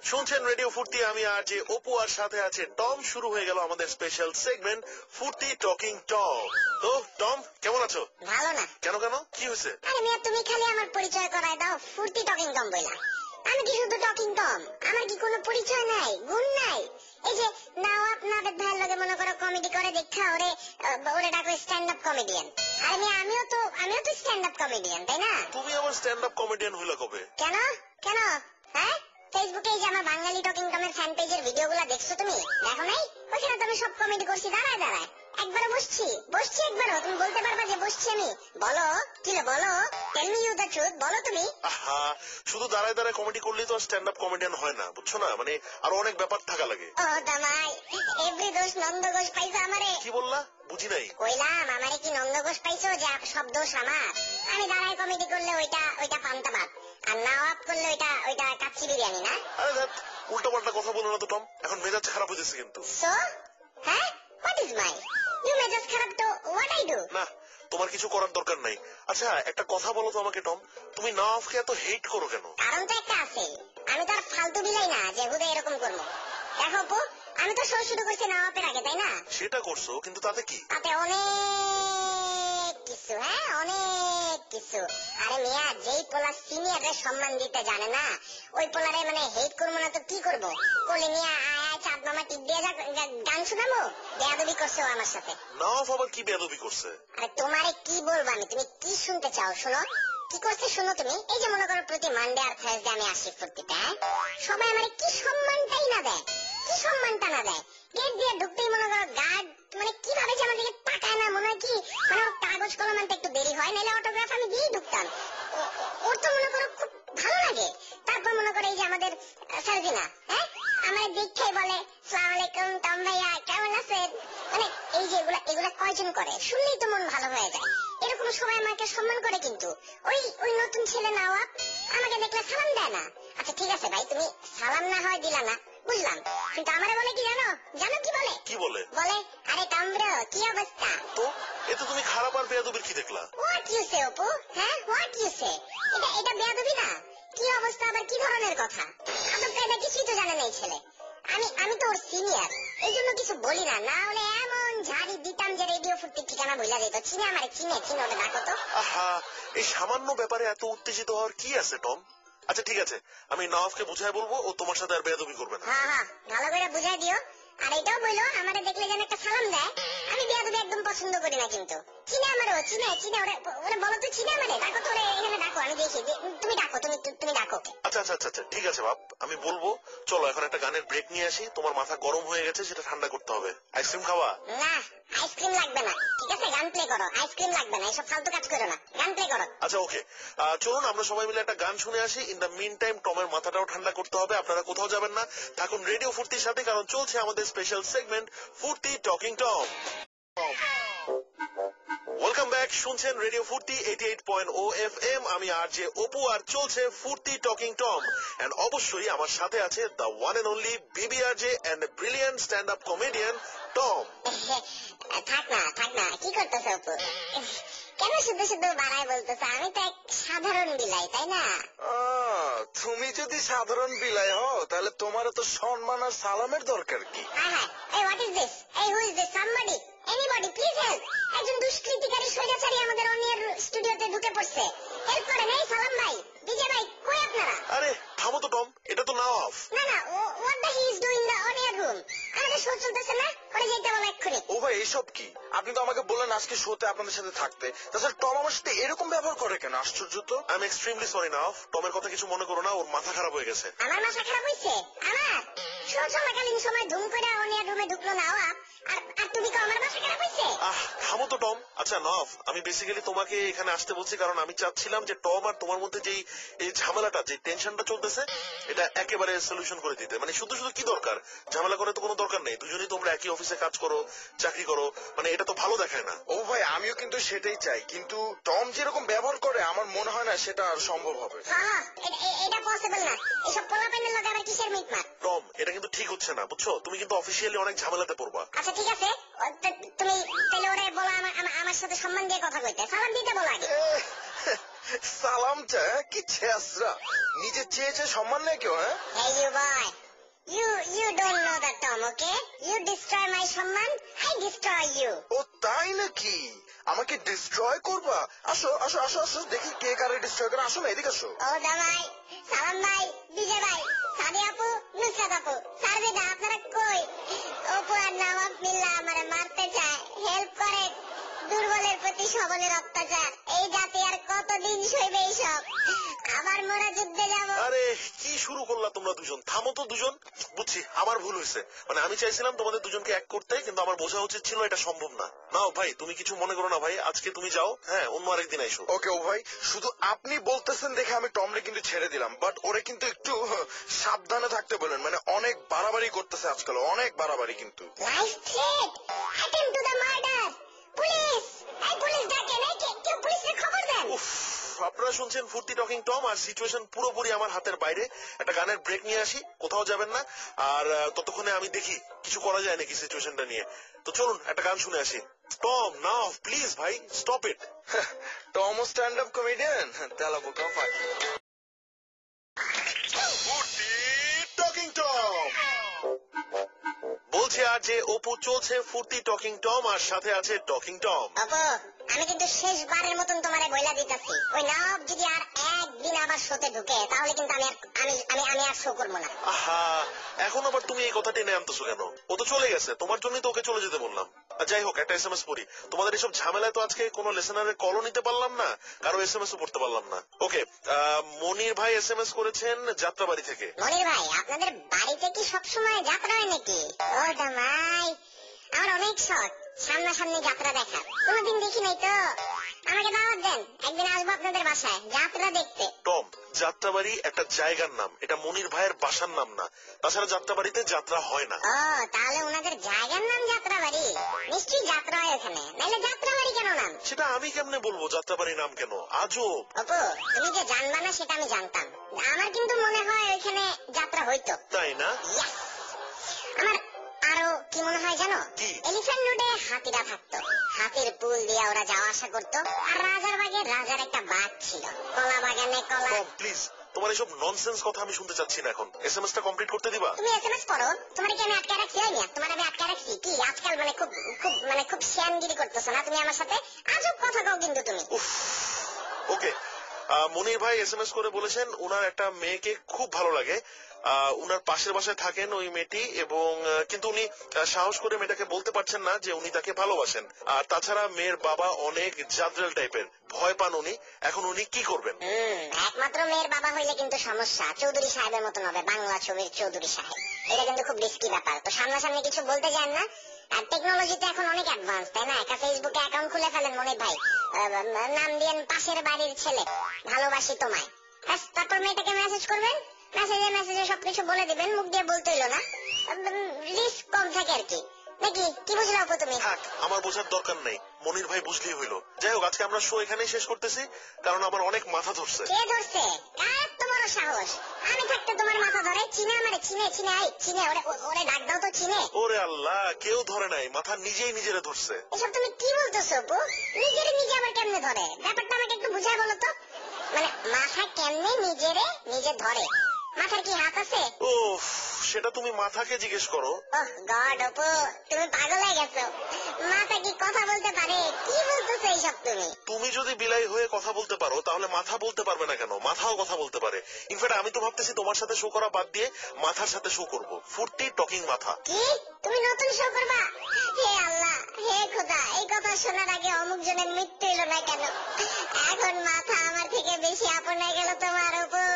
শুনছেন রেডিও ফুর্তি, আমি আর যে অপু আর সাথে আছে টম। শুরু হয়ে গেল আমাদের স্পেশাল সেগমেন্ট ফুর্তি টকিং টম। তো টম কেমন আছো? ভালো না। কেন কেন, কি হয়েছে? আরে মিয়া, তুমি খালি আমার পরিচয় করায় দাও ফুর্তি টকিং টম বইলা। আমি কি শুধু টকিং টম? আমার কি কোনো পরিচয় নাই, গুণ নাই? এই যে নওয়াব নাবেদ ভাইয়ের লগে মনে করো কমেডি করে দেখা ওরে ডাকো স্ট্যান্ড আপ কমেডিয়ান। আরে মিয়া, আমিও তো স্ট্যান্ড আপ কমেডিয়ান, তাই না? তুমি আবার স্ট্যান্ড আপ কমেডিয়ান হইলা কবে? কেন কেন? হ্যাঁ, ফেসবুকে এই যে আমার বাঙালি টকিং টমের ফ্যান পেজের ভিডিওগুলো দেখছো তুমি? দেখো নাই? ওখানে তো আমি সব কমেডি করছি দাঁড়ায় দাঁড়ায়। একবারও বসছি একবারও। তুমি বলতে পারবা যে বসছি আমি? বলো কিলে, বলো, tell me you the truth, বলো তুমি। আহা, শুধু দাঁড়ায় দাঁড়ায় কমেডি করলেই তো স্ট্যান্ড আপ কমেডিয়ান হয় না, বুঝছো না? মানে আরো অনেক ব্যাপার থাকা লাগে। ও দামাই, এভরি দোষ নন্দ ঘোষ পাইছো আমারে। কি বললা? বুঝি নাই। কইলাম আমারে কি নন্দ ঘোষ পাইছো যে সব দোষ আমার? আমি দাঁড়ায় কমেডি করলে ওইটা পান্তা ভাত, আর নওয়াব করলে ওইটা কাচ্চি বিরিয়ানি না? আরে ধ্যাৎ, উল্টো পাল্টা কথা বলো না তো টম, এখন মেজাজ খারাপ হয়ে যাচ্ছে কিন্তু। সো হ্যাঁ, হোয়াট ইজ মাই ইউ মেজাজ খারাপ তো হোয়াট আই ডু? না, তোমার কিছু করার দরকার নাই। আচ্ছা একটা কথা বলো তো আমাকে টম, তুমি নওয়াবকে এত হেট করো কেন? কারণ তো একটা আছে, আমি তো আর ফালতু বিলাই না যে হুদে এরকম করবো। দেখো আপু, আমি তো শো শুরু করছি নওয়াবের আগে, তাই না? সেটা করছো, কিন্তু তাতে কি? তাতে অনেক কিছু, হ্যাঁ অনেক কিছু। আরে মিয়া, যেই পোলা সিনিয়রের সম্মান দিতে জানে না, ওই পোলারে মানে হেট করবো না তো কি করবো? বলে মিয়া আয় আয় চাঁদ মামা টিপ দিয়ে গান শোনাবো, বেয়াদবি করছো আমার সাথে। নওয়াব আবার কি বেয়াদবি করছে? আরে তোমারে কি বলবো আমি, তুমি কি শুনতে চাও শোনো। কি করছে শোনো তুমি। এই যে মনে করো প্রতি মানডে আর থার্সডে আমি আসি ফুর্তিতে, সবাই আমার কি সম্মানটাই না দেয়, কি সম্মানটা না দেয়। গেট দিয়ে ঢুকতেই মনে করো গার্ড মানে কিভাবে যে আমার দিকে তাকায় না, মনে হয় কি মানে ওর কাগজ কলম আনতে একটু দেরি হয়, নাহলে অটোগ্রাফ আমি দিয়েই ঢুকতাম। ওর তো মনে করো খুব ভালো লাগে। তারপর মনে করো এই যে আমাদের সার্জিনা, হ্যাঁ আমার দেখে বলে সালাম আলাইকুম টম ভাইয়া কেমন আছেন। মানে এই যে এগুলা কয়জন করে, শুনলেই তো মন ভালো হয়ে যায়। এরকম সবাই আমাকে সম্মান করে, কিন্তু ওই নতুন ছেলে নওয়াব আমাকে দেখলে সালাম দেয় না। আচ্ছা ঠিক আছে ভাই, তুমি সালাম না হয় দিলা না, বুঝলাম, কিন্তু আমারে বলে কি জানো? জানো কি বলে? কি বলে? বলে আরে টম ব্রো কি অবস্থা। তো এতে তুমি খারাপ আর বেয়াদবির কি দেখলা? হোয়াট ইউ সে অপু, হ্যাঁ হোয়াট ইউ সে? এটা বেয়াদবি না? কি অবস্থা আবার কি ধরনের কথা? আদব কায়দা কিছুই তো জানে না এই ছেলে। আমি তো ওর সিনিয়র, এই জন্য কিছু বলি না, না হলে এমন ঝাড়ি দিতাম যে রেডিও ফুর্তির ঠিকানা ভুলা যেত। চিনে আমারে, চিনে ওটা ডাকো তো। আহা, এই সামান্য ব্যাপারে এত উত্তেজিত হওয়ার কি আছে টম? আচ্ছা ঠিক আছে, আমি নওয়াবকে বুঝাই বলবো, ও তোমার সাথে আর বেয়াদবি করবে না। হ্যাঁ হ্যাঁ, ভালো করে বুঝাই দিও। আর এটাও বললো আমারে দেখলে যেন একটা সালাম দেয়। আমি বেয়াদবি একদম পছন্দ করি না, কিন্তু চিনে আমারও, চিনে ওরে বলো তো চিনে আমারে, ডাকো তো, এখানে ডাকো, আমি দেখি। তুমি ডাকো, তুমি ডাকো। আচ্ছা আচ্ছা আচ্ছা ঠিক আছে বাপ, আমি বলবো। চলো এখন একটা গানের ব্রেক নিয়ে আসি, তোমার মাথা গরম হয়ে গেছে, সেটা ঠান্ডা করতে হবে। আইসক্রিম খাওয়া? না, আইসক্রিম লাগবে না, ঠিক আছে গান প্লে করো। আইসক্রিম লাগবে না, এসব ফালতু কাজ করো না, গান প্লে করো। আচ্ছা ওকে, চলুন আমরা সবাই মিলে একটা গান শুনে আসি। ইন দ্য মিন টাইম টমের মাথাটাও ঠান্ডা করতে হবে। আপনারা কোথাও যাবেন না, থাকুন রেডিও ফুর্তির সাথে, কারণ চলছে আমাদের স্পেশাল সেগমেন্ট ফুর্তি টকিং টম। ওয়েলকাম ব্যাক, শুনছেন রেডিও ফুর্তি 88.0 FM। আমি আর যে অপু, আর চলছে ফুর্তি টকিং টম। এন্ড অবশ্যই আমার সাথে আছে দ্য ওয়ান এন্ড অনলি বিবি R J and brilliant stand up comedian Tom. থাক না, কি করতেছ অপু? কেন শুধু শুধু বাড়ায় বলতেছ? আমি তো এক সাধারণ বিলাই, তাই না? তুমি যদি সাধারণ বিলাই হও, তাহলে তোমার তো সম্মান আর সালামের দরকার কি? হ্যাঁ, এই হোয়াট ইজ দিস? এই who is this? Somebody, anybody please help. একজন দুষ্কৃতিকারী স্বৈরাচারী আমাদের অনিয়ার স্টুডিওতে ঢুকে পড়ছে, হেল্প করেন। এই সালাম ভাই, ডিজে ভাই, কই আপনারা? আরে থামো তো টম, এটা তো নওয়াব। না what the he is doing the অনিয়ার রুম? আমাদের শো চলতেছে না, করে যেতে বলো এক্ষুনি। ও ভাই এইসব কি? আপনি তো আমাকে বললেন আজকে শোতে আপনাদের সাথে থাকতে, তাছাড়া টম আমার সাথে এরকম ব্যবহার করে কেন? আশ্চর্য তো। I am extremely sorry Nawab, টমের কথা কিছু মনে করো না, ওর মাথা খারাপ হয়ে গেছে। আমার মাথা খারাপ হয়েছে? আমার শো চলাকালীন সময় ধুম করে অনিয়ার রুমে ঢুকলো নওয়াব, আর তুমি তো আমার মাথা খারাপ হয়েছে? থামো তো টম। আচ্ছা নওয়াব, আমি বেসিক্যালি তোমাকে এখানে আসতে বলছি কারণ আমি চাচ্ছিলাম যে টম আর তোমার মধ্যে যেই এই ঝামেলাটা, যে টেনশনটা চলতেছে, এটা একেবারে সলিউশন করে দিতে। মানে শুধু শুধু কি দরকার, ঝামেলা করে তো কোনো দরকার নেই। দুজনেই তোমরা একই অফিসে কাজ করো, চাকরি করো, মানে এটা তো ভালো দেখায় না। ও ভাই আমিও কিন্তু সেটাই চাই, কিন্তু টম যেরকম ব্যবহার করে আমার মনে হয় না সেটা আর সম্ভব হবে। হ্যাঁ, এটা পসিবল না। এসব পোলাপাইনের লোক আবার কিসের মিটমাট? টম এটা কিন্তু ঠিক হচ্ছে না, বুঝছো? তুমি কিন্তু অফিসিয়ালি অনেক ঝামেলাতে পড়বা। আচ্ছা ঠিক আছে, তুমি তাহলে ওরে বলো আমার সাথে সম্মান দিয়ে কথা কইতে, সালাম দিতে বলো আগে। সালাম চা কি ছেসরা, নিজে চেয়ে চেয়ে সম্মান নেই কেউ। হ্যাঁ Hey you boy, you don't know the Tom, okay? You destroy my সম্মান, I destroy you. ও তাই নাকি? আমাকে ডিস্ট্রয় করবা? আসো আসো আসো আসো দেখি কে কারে ডিস্ট্রয় করে। আসো না এদিকে আসো। ও জামাই, সালাম ভাই, বিজয় ভাই, সাদি আপু, নুসরাত আপু, সারবেদা আপনারা কই? অপু আর নবাব মিল্লা আমারে মারতে চায়, হেল্প করেন। দুর্বলের প্রতি সবলের অত্যাচার, এই জাতি আর কতদিন সইবে এইসব? আবার মোরা যুদ্ধে যাব। আরে কি শুরু করলা তোমরা দুজন? থামো তো দুজন। বুঝছি আমার ভুল হয়েছে, মানে আমি চাইছিলাম তোমাদের দুজনকে এক করতে, কিন্তু আমার বোঝা উচিত ছিল এটা সম্ভব না। নাও ভাই, তুমি কিছু মনে করো না ভাই, আজকে তুমি যাও, হ্যাঁ অন্য আরেকদিন আইসো। ওকে ও ভাই, শুধু আপনি বলতেছেন দেখে আমি টমরে কিন্তু ছেড়ে দিলাম, বাট ওরে কিন্তু একটু সাবধানে থাকতে বলেন, মানে অনেক বাড়াবাড়ি করতেছে আজকাল, অনেক বাড়াবাড়ি কিন্তু। Life threat, attempt to the murder. Police, এই পুলিশ ডাকেন, এই কেউ পুলিশে খবর দেন। উফ, আপনারা শুনছেন ফুর্তি টকিং টম, আর সিচুয়েশন পুরোপুরি আমার হাতের বাইরে। একটা গানের ব্রেক নিয়ে আসি, কোথাও যাবেন না, আর ততক্ষণে আমি দেখি কিছু করা যায় নাকি সিচুয়েশনটা নিয়ে। তো চলুন একটা গান শুনে আসি। টম নাও প্লিজ ভাই, stop it. Tom stand up comedian, তেলা বোকা পাখি। ফুর্তি টকিং টম বলছে, আর যে অপু চলছে ফুর্তি টকিং টম, আর সাথে আছে টকিং টম। আপু, আমি কিন্তু শেষবারের মতন তোমারে বইলা দিতেছি, ওই নব যদি আর একদিন আবার শোতে ঢুকে তাহলে কিন্তু আমি আর শো করবো না। আহা, এখন আবার তুমি এই কথা টেনে আনতেছো কেন? ও তো চলে গেছে, তোমার জন্যই তো ওকে চলে যেতে বললাম। আর যাই হোক, একটা এসএমএস পড়ি। তোমাদের এসব ঝামেলায় তো আজকে কোনো লিসেনারের কলও নিতে পারলাম না, কারো এসএমএস ও পড়তে পারলাম না। ওকে, মনির ভাই এসএমএস করেছেন যাত্রাবাড়ি থেকে। মনির ভাই, আপনাদের বাড়িতে কি সবসময় যাত্রা হয় নাকি? ও জামাই, আমার অনেক শখ সামনাসামনি যাত্রা দেখা, কোনোদিন দেখি নাই তো। আমাকে দাওয়াত দেন, একদিন আসবো আপনাদের বাসায় যাত্রা দেখতে। টম, যাত্রাবাড়ি একটা জায়গার নাম, এটা মনির ভাইয়ের বাসার নাম না। তাছাড়া যাত্রাবাড়িতে যাত্রা হয় না। ও, তাহলে ওনাদের জায়গার নাম যাত্রাবাড়ি, নিশ্চয়ই যাত্রা হয় ওখানে, নাহলে যাত্রাবাড়ি কেন নাম? সেটা আমি কেমনে বলবো যাত্রাবাড়ি নাম কেন? আজব। অপু, তুমি যে জানবা না সেটা আমি জানতাম, আমার কিন্তু মনে হয় ওইখানে যাত্রা হইতো। তাই না? Yes! আমার আরো কি মনে হয় জানো? কি? এলিফ্যান্ট রোডে হাতিরা থাকতো, হাতির পুল দিয়ে ওরা যাওয়া আসা করতো, আর রাজার বাগে রাজার একটা বাঘ ছিল, কলা বাগানে কলা। টম প্লিজ, তোমার এসব ননসেন্স কথা আমি শুনতে চাচ্ছি না এখন। এসএমএসটা কমপ্লিট করতে দিবা? তুমি এসএমএস করো, তোমার কি আমি আটকে রাখছি? হয়নি, তোমার আমি আটকে রাখছি কি? আজকাল মানে খুব শ্যানগিরি করতেছো না তুমি আমার সাথে, আজব কথা কও কিন্তু তুমি। ওকে, মনির ভাই এসএমএস করে বলেছেন উনার একটা মেয়েকে খুব ভালো লাগে, উনার পাশের বাসায় থাকেন ওই মেয়েটি, এবং কিন্তু উনি সাহস করে মেয়েটাকে বলতে পারছেন না যে উনি তাকে ভালোবাসেন। আর তাছাড়া মেয়ের বাবা অনেক জাদ্রেল টাইপের, ভয় পান উনি। এখন উনি কি করবেন? একমাত্র মেয়ের বাবা হইলে কিন্তু সমস্যা, চৌধুরী সাহেবের মতন হবে, বাংলা ছবির চৌধুরী সাহেব। এটা কিন্তু খুব রিস্কি ব্যাপার, তো সামনাসামনি কিছু বলতে যান না। আর টেকনোলজিতে এখন অনেক অ্যাডভান্স, তাই না? একটা ফেসবুকে অ্যাকাউন্ট খুলে ফেলেন মনির ভাই, নাম দিয়েন পাশের বাড়ির ছেলে, ভালোবাসি তোমায়, ব্যাস, তারপর মেয়েটাকে মেসেজ করবেন, মেসেজে সবকিছু বলে দিবেন, মুখ দিয়ে বলতে হইলো না, রিস্ক কম থাকে আর কি, নাকি? কি বুঝলে আপু তুমি? থাক, আমার বোঝার দরকার নেই, মনির ভাই বুঝলেই হইলো। যাই হোক, আজকে আমরা শো এখানেই শেষ করতেছি, কারণ আমার অনেক মাথা ধরছে। কে ধরছে? কার তো বড় সাহস? আমি থাকতে তোমার মাথা ধরে? চিনে আমারে, চিনে, ওরে ডাক দাও তো, চিনে। ওরে আল্লাহ, কেউ ধরে নাই, মাথা নিজেই নিজেরে ধরছে। এসব তুমি কি বলতেছো আপু? নিজে আবার কেমনে ধরে? ব্যাপারটা আমাকে একটু বুঝায় বলো তো। মানে মাথা কেমনে নিজে ধরে? মাথার কি হাত আছে? ওহ, সেটা তুমি মাথাকে জিজ্ঞেস করো। ওহ গড আপু, তুমি পাগল হয়ে গেছো। মাথা কি কথা বলতে পারে? কি বলতেছো এইসব তুমি? তুমি যদি বিলাই হয়ে কথা বলতে পারো, তাহলে মাথা বলতে পারবে না কেন? মাথাও কথা বলতে পারে। ইনফ্যাক্ট আমি তো ভাবতেছি তোমার সাথে শো করা বাদ দিয়ে মাথার সাথে শো করব, ফুর্তি টকিং মাথা। কি? তুমি নতুন শো করবা? হে আল্লাহ, হে খোদা, এই কথা শোনার আগে অমুক জনের মৃত্যু এলো না কেন? এখন মাথা আমার থেকে বেশি আপন হয়ে গেল তোমার উপর,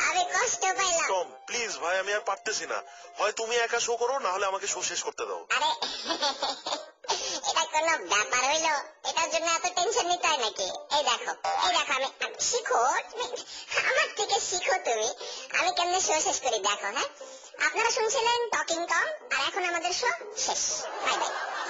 আমি কষ্ট পাইলাম। টম প্লিজ ভাই, আমি আর পারতেছি না, হয় তুমি একা শো করো, না হলে আমাকে শো শেষ করতে দাও। আরে এটা কোনো ব্যাপার হইলো? এটার জন্য এত টেনশন নিতে হয় নাকি? এই দেখো আমি শিখো, আমার থেকে শিখো তুমি, আমি কেমনে শো শেষ করি দেখো। হ্যাঁ, আপনারা শুনছিলেন টকিং টম, আর এখন আমাদের শো শেষ। Bye bye.